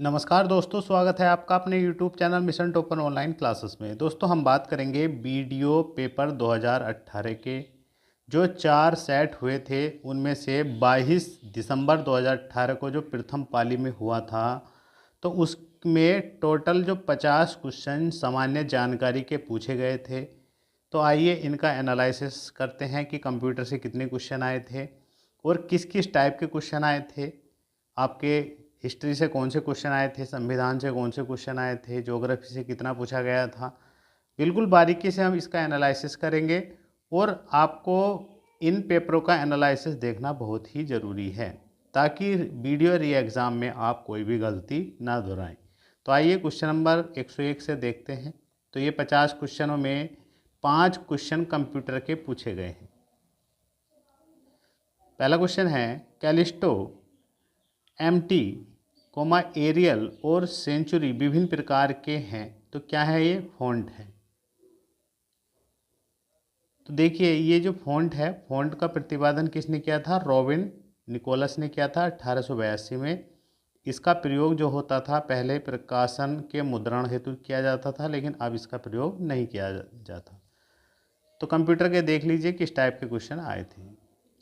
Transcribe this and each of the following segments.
नमस्कार दोस्तों, स्वागत है आपका अपने YouTube channel mission topper online classes में। दोस्तों हम बात करेंगे वीडियो पेपर 2018 के जो 4 सेट हुए थे, उनमें से 22 दिसंबर 2018 को जो प्रथम पाली में हुआ था, तो उसमें टोटल जो 50 क्वेश्चन सामान्य जानकारी के पूछे गए थे। तो आइए इनका एनालिसिस करते हैं कि कंप्यूटर से कितने क्वेश्चन आए थे और किस किस टाइप के क्वेश्चन आए थे। आपके हिस्ट्री से कौन से क्वेश्चन आए थे, संविधान से कौन से क्वेश्चन आए थे, ज्योग्राफी से कितना पूछा गया था। बिल्कुल बारीकी से हम इसका एनालिसिस करेंगे और आपको इन पेपरों का एनालिसिस देखना बहुत ही ज़रूरी है ताकि वीडियो री एग्ज़ाम में आप कोई भी गलती ना दोहराएं। तो आइए क्वेश्चन नंबर 101 से देखते हैं। तो ये 50 क्वेश्चनों में 5 क्वेश्चन कंप्यूटर के पूछे गए हैं। पहला क्वेश्चन है कैलिस्टो, एमटी, एरियल और सेंचुरी विभिन्न प्रकार के हैं, तो क्या है ये? फॉन्ट है। तो देखिए ये जो फॉन्ट है, फॉन्ट का प्रतिपादन किसने किया था? रॉबिन निकोलस ने किया था 1882 में। इसका प्रयोग जो होता था पहले प्रकाशन के मुद्रण हेतु किया जाता था, लेकिन अब इसका प्रयोग नहीं किया जाता। तो कंप्यूटर के देख लीजिए किस टाइप के क्वेश्चन आए थे।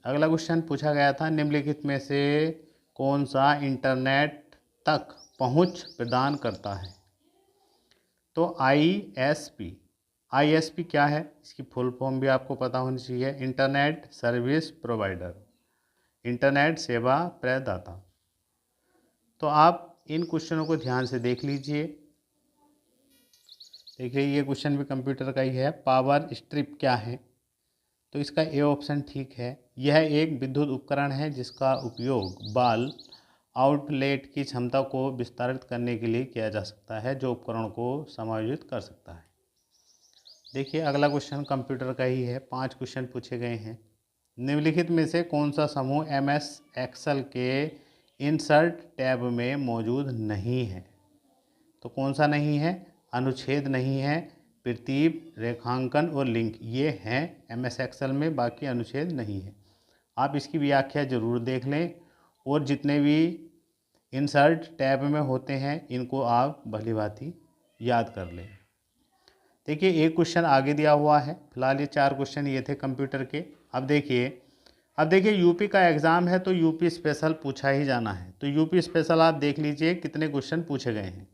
अगला क्वेश्चन पूछा गया था निम्नलिखित में से कौन सा इंटरनेट तक पहुंच प्रदान करता है? तो आईएसपी क्या है? इसकी फुल फॉर्म भी आपको पता होनी चाहिए। इंटरनेट सर्विस प्रोवाइडर, इंटरनेट सेवा प्रदाता। तो आप इन क्वेश्चनों को ध्यान से देख लीजिए। देखिए ये क्वेश्चन भी कंप्यूटर का ही है। पावर स्ट्रिप क्या है? तो इसका ए ऑप्शन ठीक है। यह एक विद्युत उपकरण है जिसका उपयोग बाल आउटलेट की क्षमता को विस्तारित करने के लिए किया जा सकता है, जो उपकरण को समायोजित कर सकता है। देखिए अगला क्वेश्चन कंप्यूटर का ही है। 5 क्वेश्चन पूछे गए हैं। निम्नलिखित में से कौन सा समूह एमएस एक्सेल के इंसर्ट टैब में मौजूद नहीं है? तो कौन सा नहीं है? अनुच्छेद नहीं है, प्रतीक, रेखांकन और लिंक, ये हैं एमएस एक्सेल में, बाकी अनुच्छेद नहीं है। आप इसकी व्याख्या जरूर देख लें और जितने भी इंसर्ट टैब में होते हैं इनको आप भली भांति याद कर लें। देखिए एक क्वेश्चन आगे दिया हुआ है। फिलहाल ये 4 क्वेश्चन ये थे कंप्यूटर के। अब देखिए यूपी का एग्ज़ाम है तो यूपी स्पेशल पूछा ही जाना है। तो यूपी स्पेशल आप देख लीजिए कितने क्वेश्चन पूछे गए हैं।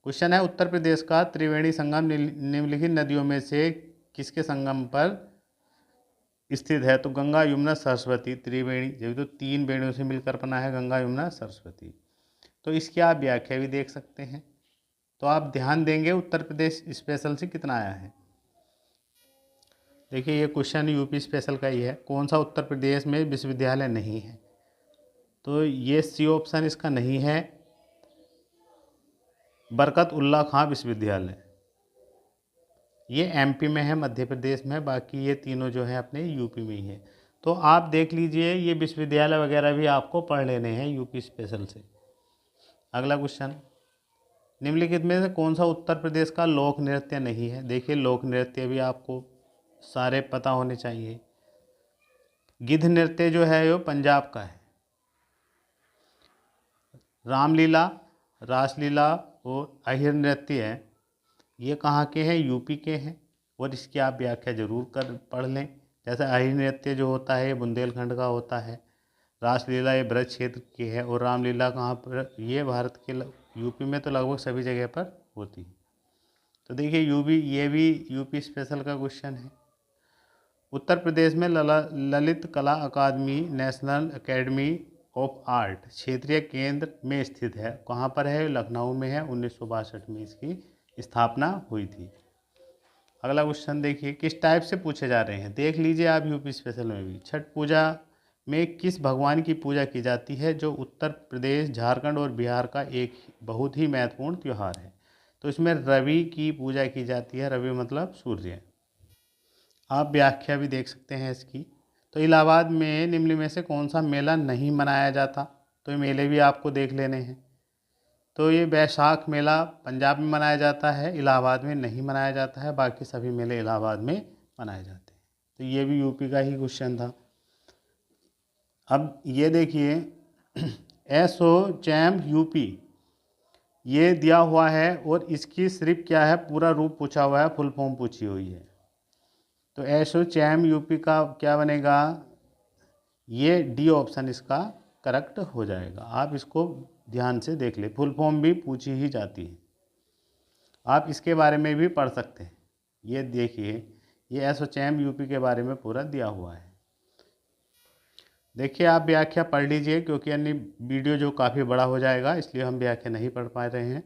क्वेश्चन है उत्तर प्रदेश का त्रिवेणी संगम निम्नलिखित नदियों में से किसके संगम पर स्थित है? तो गंगा, यमुना, सरस्वती। त्रिवेणी जब तो 3 वेणियों से मिलकर बना है गंगा, यमुना, सरस्वती। तो इसकी आप व्याख्या भी देख सकते हैं। तो आप ध्यान देंगे उत्तर प्रदेश स्पेशल से कितना आया है। देखिए ये क्वेश्चन यूपी स्पेशल का ही है। कौन सा उत्तर प्रदेश में विश्वविद्यालय नहीं है? तो ये सी ऑप्शन इसका नहीं है, बरकत उल्ला खां विश्वविद्यालय। ये एमपी में है, मध्य प्रदेश में, बाकी ये तीनों जो है अपने यूपी में ही है। तो आप देख लीजिए ये विश्वविद्यालय वगैरह भी आपको पढ़ लेने हैं यूपी स्पेशल से। अगला क्वेश्चन, निम्नलिखित में से कौन सा उत्तर प्रदेश का लोक नृत्य नहीं है? देखिए लोक नृत्य भी आपको सारे पता होने चाहिए। गिद्ध नृत्य जो है वो पंजाब का है। रामलीला, रासलीला और अहिर नृत्य है, ये कहाँ के हैं? यूपी के हैं। और इसकी आप व्याख्या जरूर कर पढ़ लें। जैसे अहिर नृत्य जो होता है ये बुंदेलखंड का होता है, रासलीला ये ब्रज क्षेत्र की है, और रामलीला कहाँ पर? ये भारत के यूपी में तो लगभग सभी जगह पर होती है। तो देखिए ये भी यूपी स्पेशल का क्वेश्चन है। उत्तर प्रदेश में ललित कला अकादमी नेशनल एकेडमी ऑफ आर्ट क्षेत्रीय केंद्र में स्थित है। कहाँ पर है? लखनऊ में है। 1962 में इसकी स्थापना हुई थी। अगला क्वेश्चन देखिए किस टाइप से पूछे जा रहे हैं, देख लीजिए आप यूपी स्पेशल में भी। छठ पूजा में किस भगवान की पूजा की जाती है, जो उत्तर प्रदेश, झारखंड और बिहार का एक बहुत ही महत्वपूर्ण त्यौहार है? तो इसमें रवि की पूजा की जाती है। रवि मतलब सूर्य। आप व्याख्या भी देख सकते हैं इसकी। तो इलाहाबाद में निम्न में से कौन सा मेला नहीं मनाया जाता? तो ये मेले भी आपको देख लेने हैं। तो ये बैसाख मेला पंजाब में मनाया जाता है, इलाहाबाद में नहीं मनाया जाता है। बाकी सभी मेले इलाहाबाद में मनाए जाते हैं। तो ये भी यूपी का ही क्वेश्चन था। अब ये देखिए एसोचैम यूपी ये दिया हुआ है और इसकी सिर्फ क्या है, पूरा रूप पूछा हुआ है, फुल फॉर्म पूछी हुई है। तो एसोचैम यूपी का क्या बनेगा, ये डी ऑप्शन इसका करेक्ट हो जाएगा। आप इसको ध्यान से देख ले, फुल फॉर्म भी पूछी ही जाती है, आप इसके बारे में भी पढ़ सकते हैं। ये देखिए, ये एसोचैम यूपी के बारे में पूरा दिया हुआ है। देखिए आप व्याख्या पढ़ लीजिए, क्योंकि अन्य वीडियो जो काफ़ी बड़ा हो जाएगा, इसलिए हम व्याख्या नहीं पढ़ पा रहे हैं।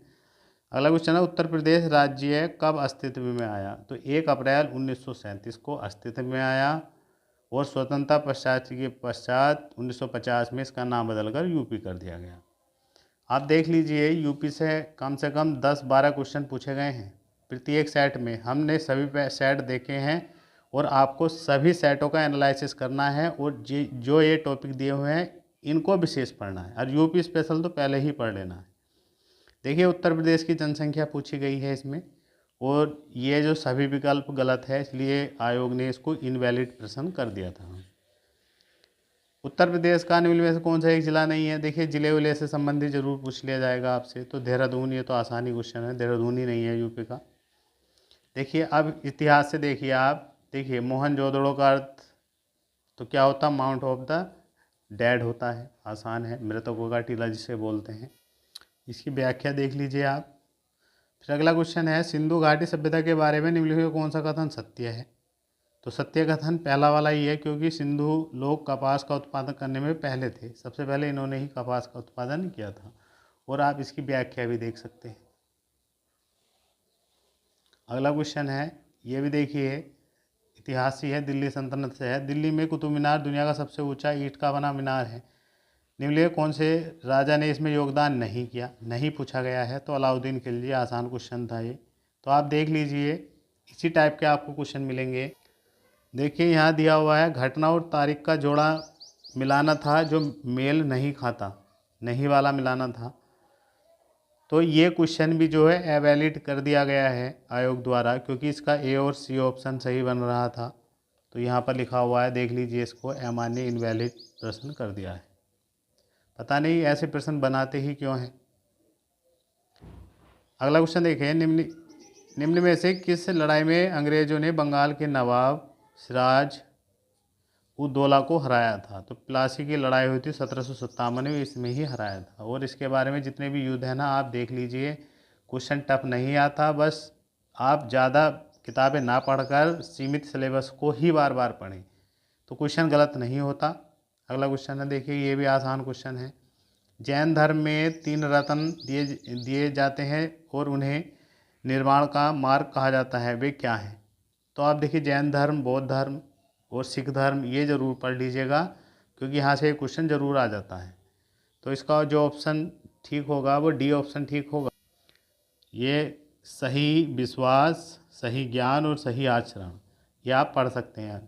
अगला क्वेश्चन है, उत्तर प्रदेश राज्य कब अस्तित्व में आया। तो 1 अप्रैल 1937 को अस्तित्व में आया और स्वतंत्रता पश्चात के पश्चात 1950 में इसका नाम बदलकर यूपी कर दिया गया। आप देख लीजिए, यूपी से कम 10-12 क्वेश्चन पूछे गए हैं प्रत्येक सेट में। हमने सभी सेट देखे हैं और आपको सभी सेटों का एनालिसिस करना है, और जो ये टॉपिक दिए हुए हैं इनको विशेष पढ़ना है, और यूपी स्पेशल तो पहले ही पढ़ लेना है। देखिए उत्तर प्रदेश की जनसंख्या पूछी गई है इसमें, और ये जो सभी विकल्प गलत है, इसलिए आयोग ने इसको इनवैलिड प्रश्न कर दिया था। उत्तर प्रदेश का निम्न में से कौन सा एक जिला नहीं है। देखिए जिले विले से संबंधित जरूर पूछ लिया जाएगा आपसे, तो देहरादून, ये तो आसानी क्वेश्चन है, देहरादून ही नहीं है यूपी का। देखिए अब इतिहास से देखिए आप, देखिए मोहनजोदड़ो का अर्थ तो क्या होता, माउंट ऑफ द डेड होता है, आसान है, मृतकों का टीला जिसे बोलते हैं। इसकी व्याख्या देख लीजिए आप। फिर अगला क्वेश्चन है, सिंधु घाटी सभ्यता के बारे में निम्नलिखित में कौन सा कथन सत्य है। तो सत्य कथन पहला वाला ही है, क्योंकि सिंधु लोग कपास का उत्पादन करने में पहले थे, सबसे पहले इन्होंने ही कपास का उत्पादन किया था। और आप इसकी व्याख्या भी देख सकते हैं। अगला क्वेश्चन है, ये भी देखिए, इतिहास ही है, दिल्ली सल्तनत से है। दिल्ली में कुतुब मीनार दुनिया का सबसे ऊंचा ईंट का बना मीनार है। निम्नलिखित कौन से राजा ने इसमें योगदान नहीं किया, नहीं पूछा गया है। तो अलाउद्दीन खिलजी, आसान क्वेश्चन था ये। तो आप देख लीजिए, इसी टाइप के आपको क्वेश्चन मिलेंगे। देखिए यहाँ दिया हुआ है, घटना और तारीख का जोड़ा मिलाना था जो मेल नहीं खाता, नहीं वाला मिलाना था। तो ये क्वेश्चन भी जो है एवैलिड कर दिया गया है आयोग द्वारा, क्योंकि इसका ए और सी ऑप्शन सही बन रहा था। तो यहाँ पर लिखा हुआ है, देख लीजिए इसको, अमान्य इनवैलिड प्रश्न कर दिया है। पता नहीं ऐसे प्रश्न बनाते ही क्यों हैं। अगला क्वेश्चन देखिए, निम्न में से किस लड़ाई में अंग्रेजों ने बंगाल के नवाब सिराज उद दौला को हराया था। तो प्लासी की लड़ाई हुई थी 1757 में, इसमें ही हराया था। और इसके बारे में जितने भी युद्ध है ना, आप देख लीजिए, क्वेश्चन टफ नहीं आता, बस आप ज़्यादा किताबें ना पढ़कर सीमित सिलेबस को ही बार बार पढ़ें, तो क्वेश्चन गलत नहीं होता। अगला क्वेश्चन है, देखिए ये भी आसान क्वेश्चन है। जैन धर्म में 3 रत्न दिए जाते हैं और उन्हें निर्वाण का मार्ग कहा जाता है, वे क्या हैं। तो आप देखिए, जैन धर्म, बौद्ध धर्म और सिख धर्म, ये ज़रूर पढ़ लीजिएगा, क्योंकि यहाँ से क्वेश्चन ज़रूर आ जाता है। तो इसका जो ऑप्शन ठीक होगा वो डी ऑप्शन ठीक होगा। ये सही विश्वास, सही ज्ञान और सही आचरण, ये आप पढ़ सकते हैं।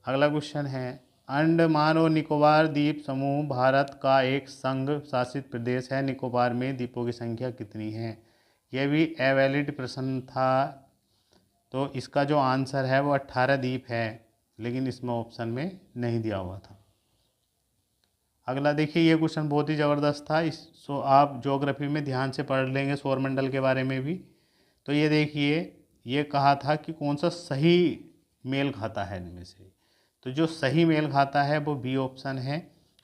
अगला क्वेश्चन है, अंडमान और निकोबार द्वीप समूह भारत का एक संघ शासित प्रदेश है, निकोबार में द्वीपों की संख्या कितनी है। यह भी अवैलिड प्रश्न था। तो इसका जो आंसर है वो 18 द्वीप है, लेकिन इसमें ऑप्शन में नहीं दिया हुआ था। अगला देखिए, ये क्वेश्चन बहुत ही ज़बरदस्त था, इसको आप ज्योग्राफी में ध्यान से पढ़ लेंगे, सौरमंडल के बारे में भी। तो ये देखिए, ये कहा था कि कौन सा सही मेल खाता है इनमें से। तो जो सही मेल खाता है वो बी ऑप्शन है।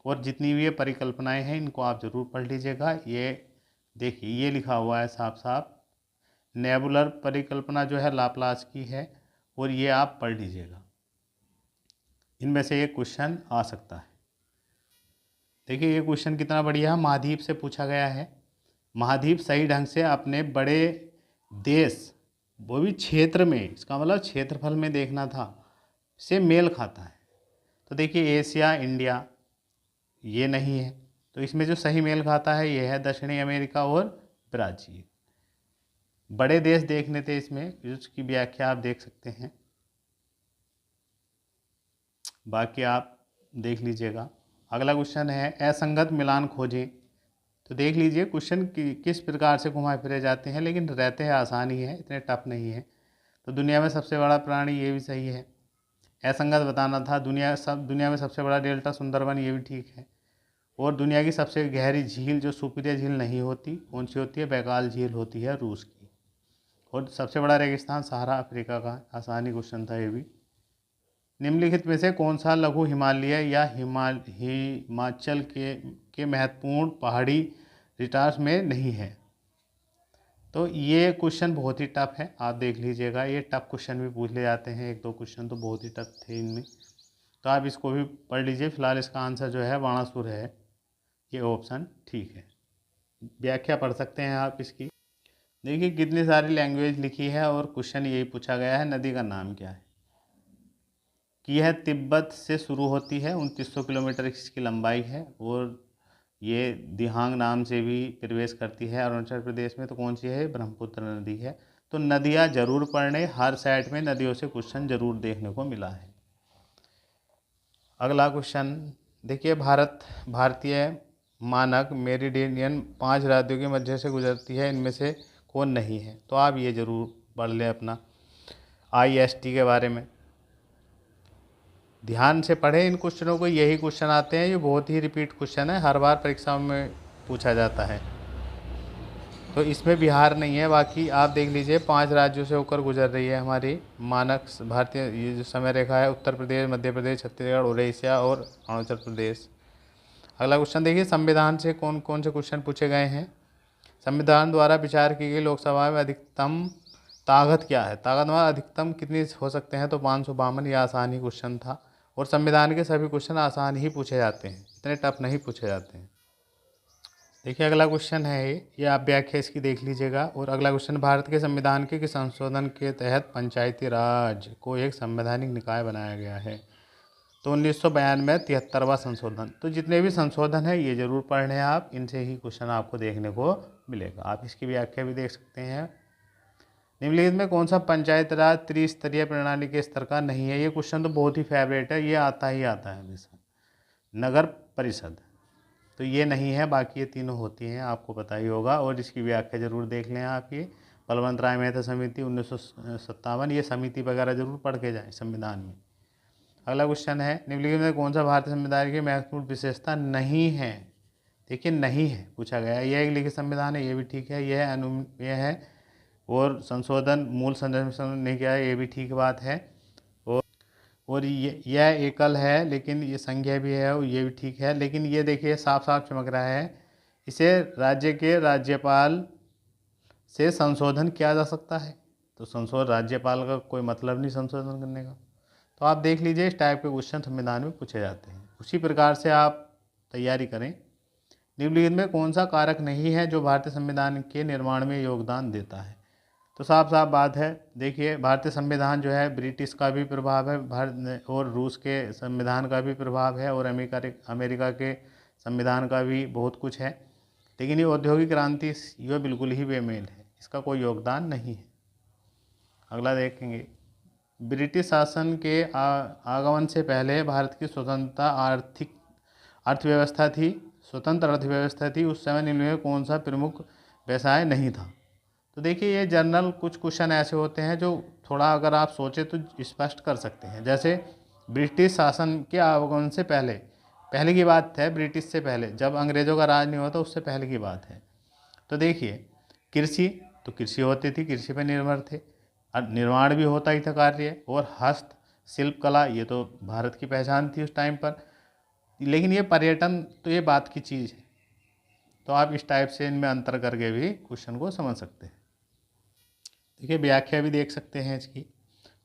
और जितनी भी ये परिकल्पनाएं हैं इनको आप ज़रूर पढ़ लीजिएगा। ये देखिए, ये लिखा हुआ है साफ साफ, नेबुलर परिकल्पना जो है लाप्लास की है, और ये आप पढ़ लीजिएगा। इनमें से एक क्वेश्चन आ सकता है। देखिए ये क्वेश्चन कितना बढ़िया है, महाद्वीप से पूछा गया है। महाद्वीप सही ढंग से अपने बड़े देश, वो भी क्षेत्र में, इसका मतलब क्षेत्रफल में देखना था, से मेल खाता है। तो देखिए एशिया, इंडिया, ये नहीं है। तो इसमें जो सही मेल खाता है ये है दक्षिणी अमेरिका और ब्राज़ील। बड़े देश देखने थे इसमें, उसकी व्याख्या आप देख सकते हैं, बाकी आप देख लीजिएगा। अगला क्वेश्चन है, असंगत मिलान खोजें। तो देख लीजिए क्वेश्चन किस प्रकार से घुमाए फिरे जाते हैं, लेकिन रहते हैं आसान ही है, इतने टफ नहीं है। तो दुनिया में सबसे बड़ा प्राणी, ये भी सही है। असंगत बताना था, दुनिया में सबसे बड़ा डेल्टा सुंदरबन, ये भी ठीक है। और दुनिया की सबसे गहरी झील जो सुपीरियर झील नहीं होती कौन सी होती है? बैकाल झील होती है रूस की। और सबसे बड़ा रेगिस्तान सहारा अफ्रीका का। आसानी क्वेश्चन था ये भी। निम्नलिखित में से कौन सा लघु हिमालय या हिमाचल के महत्वपूर्ण पहाड़ी रिटार्स में नहीं है? तो ये क्वेश्चन बहुत ही टफ है, आप देख लीजिएगा। ये टफ क्वेश्चन भी पूछ ले जाते हैं, एक दो क्वेश्चन तो बहुत ही टफ थे इनमें, तो आप इसको भी पढ़ लीजिए। फिलहाल इसका आंसर जो है बाणासुर है, ये ऑप्शन ठीक है। व्याख्या पढ़ सकते हैं आप इसकी। देखिए कितनी सारी लैंग्वेज लिखी है और क्वेश्चन यही पूछा गया है, नदी का नाम क्या है? कि यह तिब्बत से शुरू होती है, 2900 किलोमीटर इसकी लंबाई है, और ये दिहांग नाम से भी प्रवेश करती है अरुणाचल प्रदेश में। तो कौन सी है? ब्रह्मपुत्र नदी है। तो नदियाँ जरूर पढ़ने, हर साइड में नदियों से क्वेश्चन जरूर देखने को मिला है। अगला क्वेश्चन देखिए, भारतीय मानक मेरिडियन 5 राज्यों के मध्य से गुजरती है, इनमें से कौन नहीं है? तो आप ये जरूर पढ़ लें अपना IST के बारे में, ध्यान से पढ़ें इन क्वेश्चनों को। यही क्वेश्चन आते हैं, ये बहुत ही रिपीट क्वेश्चन है, हर बार परीक्षाओं में पूछा जाता है। तो इसमें बिहार नहीं है, बाकी आप देख लीजिए 5 राज्यों से होकर गुजर रही है हमारी मानक भारतीय ये जो समय रेखा है, उत्तर प्रदेश, मध्य प्रदेश, छत्तीसगढ़, उड़ीसा और अरुणाचल प्रदेश। अगला क्वेश्चन देखिए, संविधान से कौन कौन से क्वेश्चन पूछे गए हैं? संविधान द्वारा विचार की गई लोकसभा में अधिकतम ताकत क्या है? ताकत में अधिकतम कितनी हो सकते हैं? तो 552। यह आसान ही क्वेश्चन था, और संविधान के सभी क्वेश्चन आसान ही पूछे जाते हैं, इतने टफ नहीं पूछे जाते हैं। देखिए अगला क्वेश्चन है ये आप व्याख्या इसकी देख लीजिएगा। और अगला क्वेश्चन, भारत के संविधान के संशोधन के तहत पंचायती राज को एक संवैधानिक निकाय बनाया गया है। तो 1992 में 73वां संशोधन। तो जितने भी संशोधन है ये जरूर पढ़ने आप, इनसे ही क्वेश्चन आपको देखने को मिलेगा। आप इसकी व्याख्या भी देख सकते हैं। निम्नलिखित में कौन सा पंचायत राज त्रिस्तरीय प्रणाली के स्तर का नहीं है? ये क्वेश्चन तो बहुत ही फेवरेट है, ये आता ही आता है हमेशा। नगर परिषद, तो ये नहीं है, बाकी ये तीनों होती हैं, आपको पता ही होगा। और इसकी व्याख्या जरूर देख लें आप। ये बलवंत राय मेहता समिति 1957, ये समिति वगैरह जरूर पढ़ के जाएं संविधान में। अगला क्वेश्चन है, निम्नलिखित में कौन सा भारतीय संविधान की महत्वपूर्ण विशेषता नहीं है? देखिए नहीं है पूछा गया है। यह एक लिखित संविधान है, ये भी ठीक है। यह है और संशोधन मूल संरचना नहीं किया है, ये भी ठीक बात है। और यह एकल है, लेकिन ये संज्ञा भी है, और ये भी ठीक है। लेकिन ये देखिए साफ साफ चमक रहा है, इसे राज्य के राज्यपाल से संशोधन किया जा सकता है। तो संशोधन राज्यपाल का कोई मतलब नहीं संशोधन करने का। तो आप देख लीजिए इस टाइप के क्वेश्चन संविधान में पूछे जाते हैं, उसी प्रकार से आप तैयारी करें। निम्नलिखित में कौन सा कारक नहीं है जो भारतीय संविधान के निर्माण में योगदान देता है? तो साफ साफ बात है, देखिए भारतीय संविधान जो है ब्रिटिश का भी प्रभाव है, भारत और रूस के संविधान का भी प्रभाव है, और अमेरिका के संविधान का भी बहुत कुछ है। लेकिन ये औद्योगिक क्रांति यह बिल्कुल ही बेमेल है, इसका कोई योगदान नहीं है। अगला देखेंगे, ब्रिटिश शासन के आगमन से पहले भारत की अर्थव्यवस्था थी, स्वतंत्र अर्थव्यवस्था थी। उस समय इनमें कौन सा प्रमुख व्यवसाय नहीं था? तो देखिए ये जर्नल कुछ क्वेश्चन ऐसे होते हैं जो थोड़ा अगर आप सोचें तो स्पष्ट कर सकते हैं। जैसे ब्रिटिश शासन के आगमन से पहले की बात है, ब्रिटिश से पहले, जब अंग्रेज़ों का राज नहीं होता उससे पहले की बात है। तो देखिए कृषि, तो कृषि होती थी, कृषि पर निर्भर थे। निर्माण भी होता ही था कार्य, और हस्त शिल्प कला, ये तो भारत की पहचान थी उस टाइम पर। लेकिन ये पर्यटन तो ये बात की चीज़ है। तो आप इस टाइप से इनमें अंतर करके भी क्वेश्चन को समझ सकते हैं। देखिए व्याख्या भी देख सकते हैं इसकी।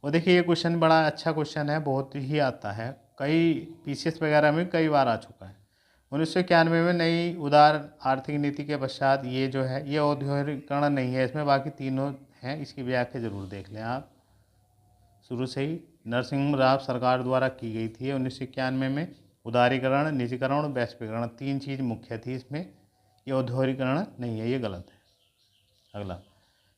और देखिए ये क्वेश्चन बड़ा अच्छा क्वेश्चन है, बहुत ही आता है, कई पीसीएस वगैरह में कई बार आ चुका है। 1991 में नई उदार आर्थिक नीति के पश्चात ये जो है ये औद्योगिकरण नहीं है इसमें, बाकी तीनों हैं। इसकी व्याख्या जरूर देख लें आप। शुरू से ही नरसिंह राव सरकार द्वारा की गई थी 1991 में। उदारीकरण, निजीकरण और वैश्वीकरण, 3 चीज़ मुख्य थी इसमें। ये औद्योगिकरण नहीं है, ये गलत है। अगला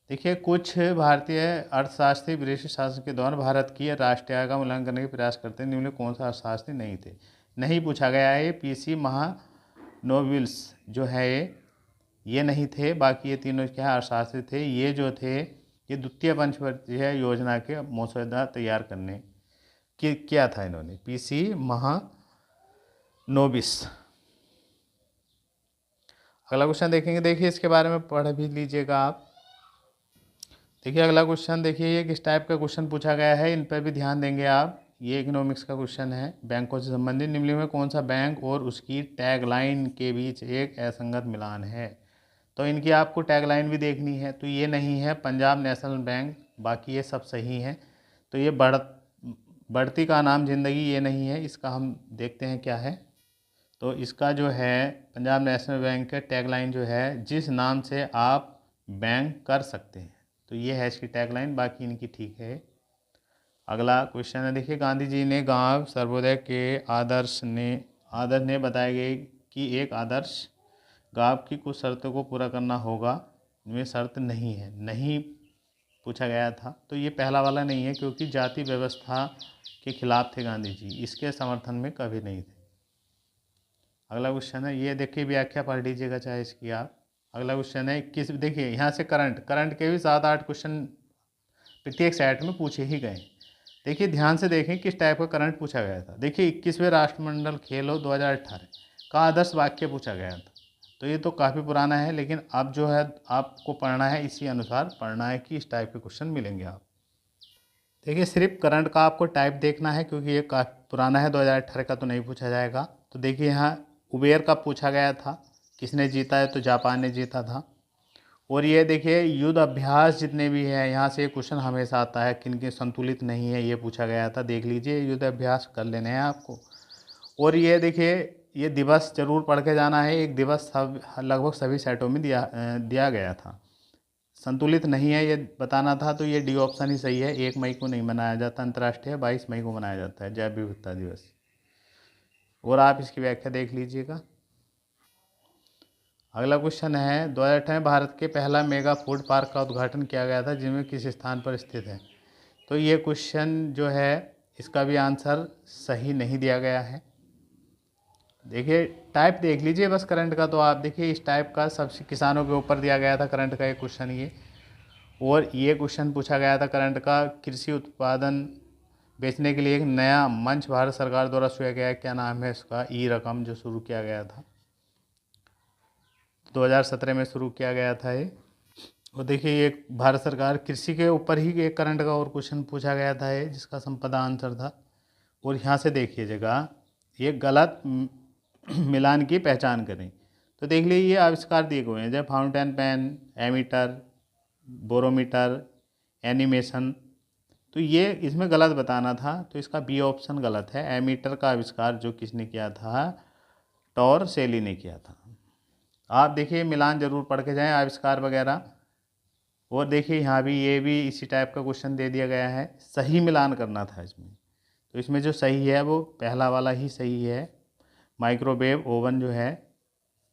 देखिए, कुछ भारतीय अर्थशास्त्री ब्रिटिश शासन के दौरान भारत की राष्ट्रीय आय का मूल्यांकन करने के प्रयास करते हैं। निम्न में कौन सा अर्थशास्त्री नहीं थे? नहीं पूछा गया है। ये PC महानोबिल्स जो है ये नहीं थे। बाकी ये तीनों क्या अर्थशास्त्री थे। ये जो थे ये द्वितीय पंचवर्षीय योजना के मसौदा तैयार करने की क्या था इन्होंने, PC महानोबिस। अगला क्वेश्चन देखेंगे, देखिए इसके बारे में पढ़ भी लीजिएगा आप। देखिए अगला क्वेश्चन, देखिए ये किस टाइप का क्वेश्चन पूछा गया है, इन पर भी ध्यान देंगे आप। ये इकोनॉमिक्स का क्वेश्चन है, बैंकों से संबंधित। निम्नलिखित में कौन सा बैंक और उसकी टैगलाइन के बीच एक असंगत मिलान है? तो इनकी आपको टैगलाइन भी देखनी है। तो ये नहीं है पंजाब नेशनल बैंक, बाकी ये सब सही हैं। तो ये बढ़ती का नाम जिंदगी, ये नहीं है। इसका हम देखते हैं क्या है। तो इसका जो है पंजाब नेशनल बैंक का टैगलाइन जो है, जिस नाम से आप बैंक कर सकते हैं। तो ये है इसकी टैगलाइन, बाकी इनकी ठीक है। अगला क्वेश्चन है, देखिए गांधी जी ने गांव सर्वोदय के आदर्श ने बताए गए कि एक आदर्श गांव की कुछ शर्तों को पूरा करना होगा। इनमें शर्त नहीं है, नहीं पूछा गया था। तो ये पहला वाला नहीं है, क्योंकि जाति व्यवस्था के खिलाफ थे गांधी जी, इसके समर्थन में कभी नहीं थे। अगला क्वेश्चन है, ये देखिए व्याख्या पढ़ लीजिएगा चाहे इसकी आप। अगला क्वेश्चन है किस, देखिए यहाँ से करंट के भी 7-8 क्वेश्चन प्रत्येक सेट में पूछे ही गए। देखिए ध्यान से देखें किस टाइप का करंट पूछा गया था। देखिए 21वें राष्ट्रमंडल खेलों 2018 का आदर्श वाक्य पूछा गया था। तो ये तो काफ़ी पुराना है, लेकिन अब जो है आपको पढ़ना है, इसी अनुसार पढ़ना है कि इस टाइप के क्वेश्चन मिलेंगे आप। देखिए सिर्फ करंट का आपको टाइप देखना है, क्योंकि ये काफ़ी पुराना है, 2018 का तो नहीं पूछा जाएगा। तो देखिए यहाँ उबेर का पूछा गया था, किसने जीता है? तो जापान ने जीता था। और ये देखिए युद्ध अभ्यास जितने भी हैं, यहाँ से क्वेश्चन हमेशा आता है, किन के संतुलित नहीं है, ये पूछा गया था। देख लीजिए, युद्ध अभ्यास कर लेने हैं आपको। और ये देखिए ये दिवस जरूर पढ़ के जाना है। एक दिवस सब लगभग सभी सेटों में दिया गया था। संतुलित नहीं है ये बताना था। तो ये डी ऑप्शन ही सही है। 1 मई को नहीं मनाया जाता अंतर्राष्ट्रीय, 22 मई को मनाया जाता है जैव विविधता दिवस। और आप इसकी व्याख्या देख लीजिएगा। अगला क्वेश्चन है, 2018 में भारत के पहला मेगा फूड पार्क का उद्घाटन किया गया था, जिनमें किस स्थान पर स्थित है? तो ये क्वेश्चन जो है इसका भी आंसर सही नहीं दिया गया है। देखिए टाइप देख लीजिए बस करंट का। तो आप देखिए इस टाइप का सबसे किसानों के ऊपर दिया गया था करंट का एक क्वेश्चन ये। और ये क्वेश्चन पूछा गया था करंट का, कृषि उत्पादन बेचने के लिए एक नया मंच भारत सरकार द्वारा शुरू किया गया, क्या नाम है इसका? ई रकम, जो शुरू किया गया था 2017 में शुरू किया गया था ये। और देखिए ये भारत सरकार कृषि के ऊपर ही एक करंट का और क्वेश्चन पूछा गया था ये, जिसका संपदा आंसर था। और यहाँ से देखिएगा, ये गलत मिलान की पहचान करें। तो देख लीजिए ये आविष्कार दिए गए हैं, जैसे fountain pen, ammeter, barometer, animation. तो ये इसमें गलत बताना था, तो इसका बी ऑप्शन गलत है। एमीटर का आविष्कार जो किसने किया था? टॉरसेली ने किया था। आप देखिए मिलान जरूर पढ़ के जाएं, आविष्कार वगैरह। और देखिए यहाँ भी ये भी इसी टाइप का क्वेश्चन दे दिया गया है, सही मिलान करना था इसमें। तो इसमें जो सही है वो पहला वाला ही सही है, माइक्रोवेव ओवन जो है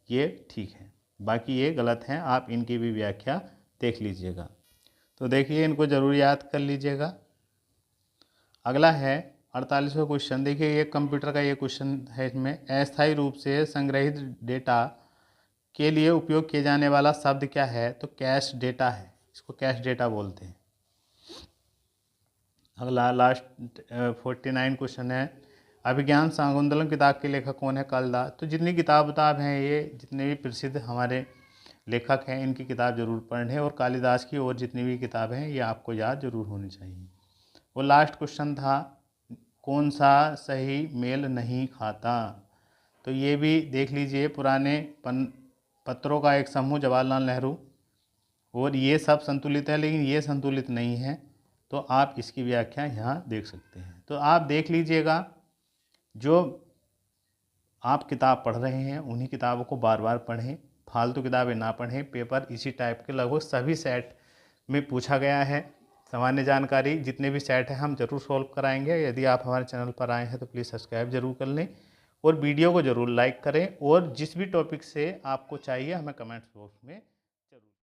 ये ठीक है, बाकी ये गलत हैं। आप इनकी भी व्याख्या देख लीजिएगा। तो देखिए इनको ज़रूर याद कर लीजिएगा। अगला है 48वां क्वेश्चन। देखिए ये कंप्यूटर का ये क्वेश्चन है, इसमें अस्थायी रूप से संग्रहित डेटा के लिए उपयोग किए जाने वाला शब्द क्या है? तो कैश डेटा है, इसको कैश डेटा बोलते हैं। अगला लास्ट 49 क्वेश्चन है, अभिज्ञान शाकुंतलम किताब के लेखक कौन है? कालिदास। तो जितनी किताब हैं, ये जितने भी प्रसिद्ध हमारे लेखक हैं, इनकी किताब जरूर पढ़ें। और कालिदास की और जितनी भी किताबें हैं ये आपको याद जरूर होनी चाहिए। वो लास्ट क्वेश्चन था, कौन सा सही मेल नहीं खाता? तो ये भी देख लीजिए, पुराने पत्रों का एक समूह जवाहरलाल नेहरू, और ये सब संतुलित है, लेकिन ये संतुलित नहीं है। तो आप इसकी व्याख्या यहाँ देख सकते हैं। तो आप देख लीजिएगा, जो आप किताब पढ़ रहे हैं उन्हीं किताबों को बार बार पढ़ें, फालतू किताबें ना पढ़ें। पेपर इसी टाइप के लगभग सभी सेट में पूछा गया है। सामान्य जानकारी जितने भी सेट हैं हम जरूर सॉल्व कराएंगे। यदि आप हमारे चैनल पर आए हैं तो प्लीज़ सब्सक्राइब जरूर कर लें, और वीडियो को ज़रूर लाइक करें। और जिस भी टॉपिक से आपको चाहिए हमें कमेंट्स बॉक्स में